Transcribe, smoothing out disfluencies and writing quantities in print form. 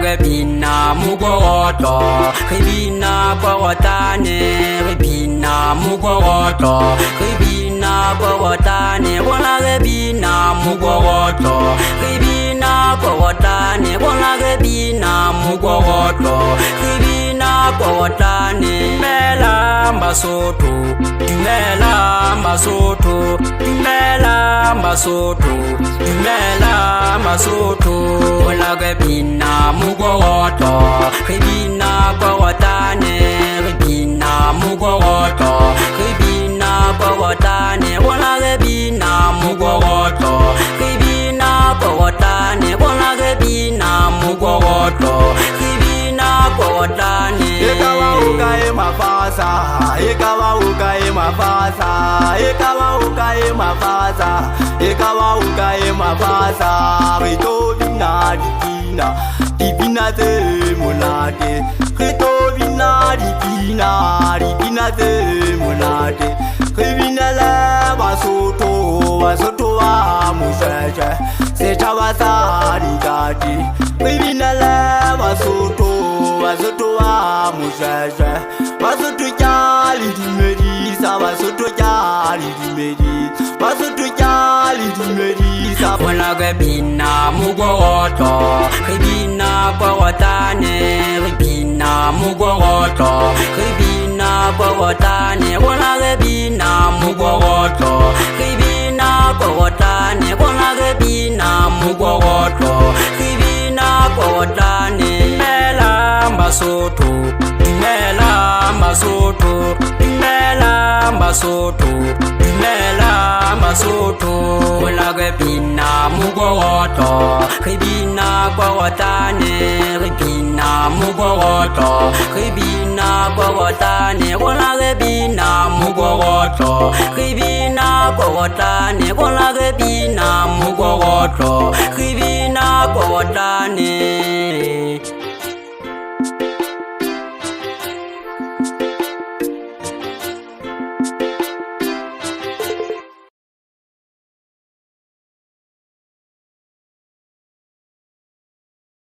ge bina mugoto ge bina gotane ge bina mugoto ge bina gotane wala ge bina mugoto ge bina gotane wala ge bina mugoto ge bina gotane mela masoto dumela masoto dumela masoto dumela masoto wala ge bina mugoto ge bina gotane ge bina mugoto ge bina gotane wala ge bina mugoto ge bina gotane wala ge bina mugoto ge bina gotane ekawa ukae mafasa ekawa ukae mafasa ekawa ukae mafasa ekawa ukae mafasa rito bina dipina dipina te mulate rito bina dipina te mulate ribina la basoto basoto wa mushaje se chawasa rigati ribina la basoto basoto wa mushaje basoto jali dimedisa basoto jali dimedisa basoto jali dimedisa wala ge bina mugoto ge bina gotane ge bina mugoto ge bina gotane wala ge bina mugoto ge bina gotane wala ge bina mugoto ge bina gotane mela masoto mela masoto mela masoto mela masoto wala ge bina mugoto ge bina gotane ge bina mugoto ge bina gotane wala ge bina mugoto ge bina gotane wala ge bina mugoto ge bina gotane